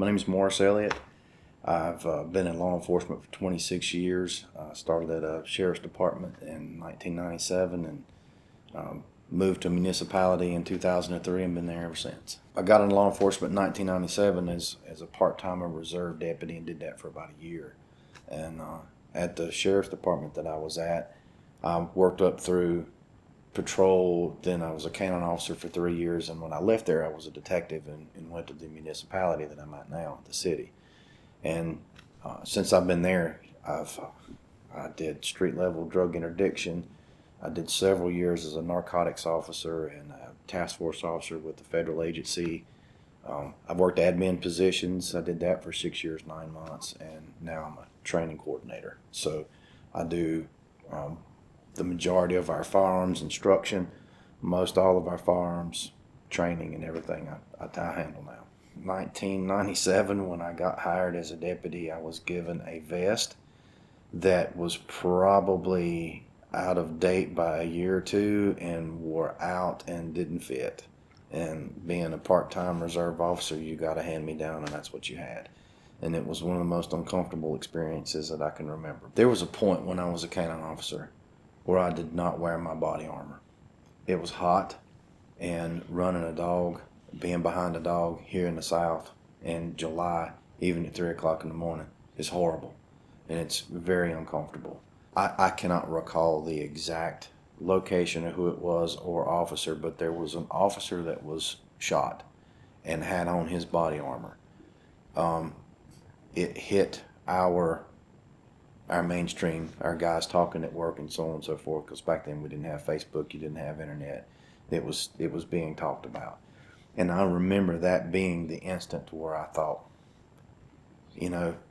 My name is Elliott. I've been in law enforcement for 26 years. I started at a sheriff's department in 1997 and moved to a municipality in 2003 and been there ever since. I got into law enforcement in 1997 as a part-time reserve deputy and did that for about a year. And at the sheriff's department that I was at, I worked up through patrol, then I was a canine officer for 3 years, and when I left there I was a detective and went to the municipality that I'm at now, the city. And since I've been there, I did street level drug interdiction. I did several years as a narcotics officer and a task force officer with the federal agency. I've worked admin positions. I did that for 6 years, 9 months, and now I'm a training coordinator. So I do the majority of our firearms instruction, most all of our firearms training and everything I handle now. 1997, when I got hired as a deputy, I was given a vest that was probably out of date by a year or two and wore out and didn't fit. And being a part-time reserve officer, you got a hand-me-down, and that's what you had. And it was one of the most uncomfortable experiences that I can remember. There was a point when I was a canine officer where I did not wear my body armor. It was hot, and running a dog, being behind a dog here in the South in July, even at 3 o'clock in the morning, is horrible, and it's very uncomfortable. I cannot recall the exact location of who it was or officer, but there was an officer that was shot and had on his body armor. It hit our mainstream, our guys talking at work and so on and so forth, because back then we didn't have Facebook, you didn't have internet. It was being talked about. And I remember that being the instant where I thought,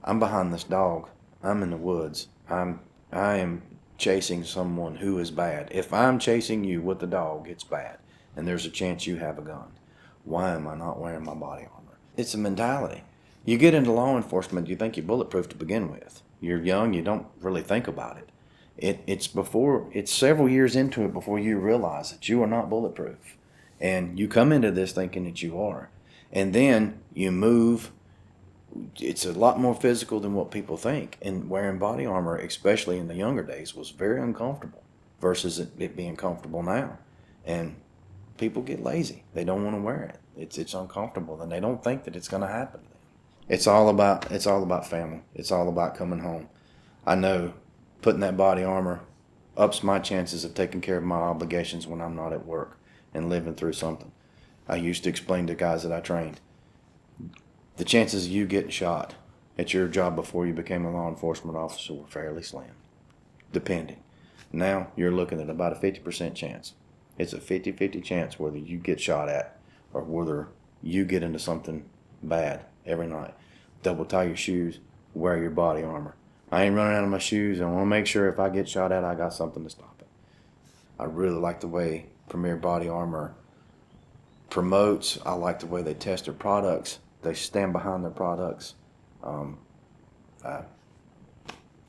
I'm behind this dog. I'm in the woods. I am chasing someone who is bad. If I'm chasing you with the dog, it's bad. And there's a chance you have a gun. Why am I not wearing my body armor? It's a mentality. You get into law enforcement, you think you're bulletproof to begin with. You're young, you don't really think about it. It's several years into it before you realize that you are not bulletproof. And you come into this thinking that you are. And then you move. It's a lot more physical than what people think. And wearing body armor, especially in the younger days, was very uncomfortable versus it being comfortable now. And people get lazy. They don't want to wear it. It's uncomfortable, and they don't think that it's going to happen. It's all about family. It's all about coming home. I know putting that body armor ups my chances of taking care of my obligations when I'm not at work and living through something. I used to explain to guys that I trained, the chances of you getting shot at your job before you became a law enforcement officer were fairly slim, depending. Now you're looking at about a 50% chance. It's a 50-50 chance whether you get shot at or whether you get into something bad every night. Double tie your shoes, wear your body armor. I ain't running out of my shoes. I want to make sure if I get shot at, I got something to stop it. I really like the way Premier Body Armor promotes. I like the way they test their products. They stand behind their products.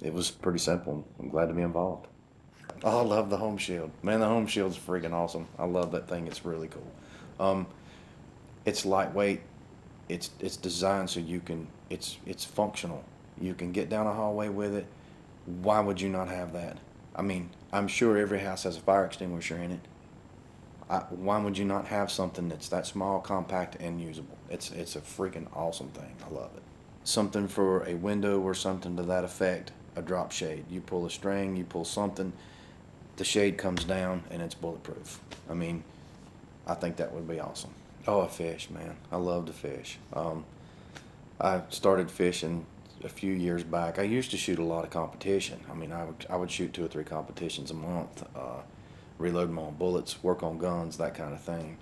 It was pretty simple. I'm glad to be involved. Oh, I love the home shield. Man, the home shield's freaking awesome. I love that thing. It's really cool. It's lightweight. It's designed so you can. It's functional. You can get down a hallway with it. Why would you not have that? I mean, I'm sure every house has a fire extinguisher in it. Why would you not have something that's that small, compact, and usable? It's a freaking awesome thing. I love it. Something for a window or something to that effect, a drop shade. You pull a string, you pull something, the shade comes down, and it's bulletproof. I mean, I think that would be awesome. Oh, a fish, man. I love to fish. I started fishing a few years back. I used to shoot a lot of competition. I mean, I would shoot 2 or 3 competitions a month. Reload my own bullets, work on guns, that kind of thing.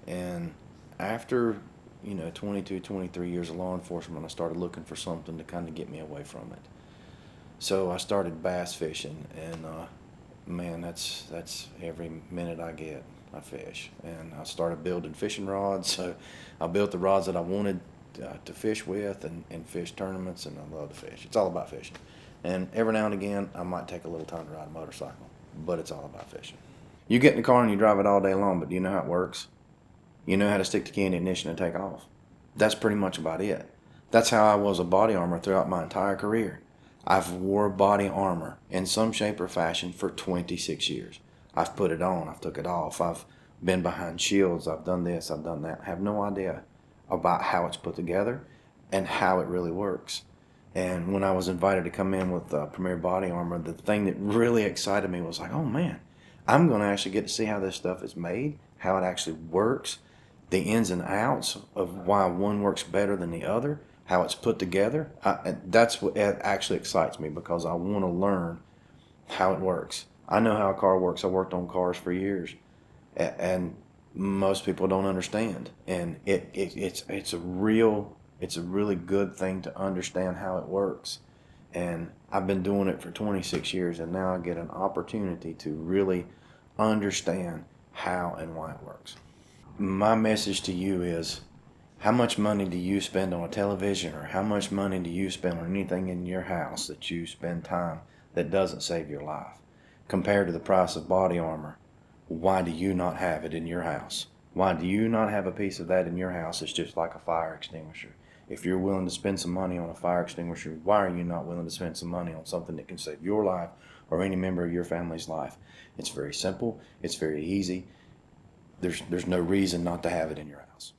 And after 22, 23 years of law enforcement, I started looking for something to kind of get me away from it. So I started bass fishing, and man, that's every minute I get, I fish. And I started building fishing rods, so I built the rods that I wanted to fish with and fish tournaments, and I love to fish. It's all about fishing. And every now and again, I might take a little time to ride a motorcycle, but it's all about fishing. You get in the car and you drive it all day long, but do you know how it works? You know how to stick the key in the ignition and take off. That's pretty much about it. That's how I was a body armor throughout my entire career. I've wore body armor in some shape or fashion for 26 years. I've put it on, I've took it off, I've been behind shields, I've done this, I've done that. I have no idea about how it's put together and how it really works. And when I was invited to come in with Premier Body Armor, the thing that really excited me was like, oh man, I'm going to actually get to see how this stuff is made, how it actually works, the ins and outs of why one works better than the other, how it's put together. That's what actually excites me, because I want to learn how it works. I know how a car works. I worked on cars for years, and most people don't understand. And it's a really good thing to understand how it works. And I've been doing it for 26 years, and now I get an opportunity to really understand how and why it works. My message to you is, how much money do you spend on a television, or how much money do you spend on anything in your house that you spend time that doesn't save your life? Compared to the price of body armor, why do you not have it in your house? Why do you not have a piece of that in your house? It's just like a fire extinguisher. If you're willing to spend some money on a fire extinguisher, why are you not willing to spend some money on something that can save your life or any member of your family's life? It's very simple. It's very easy. There's no reason not to have it in your house.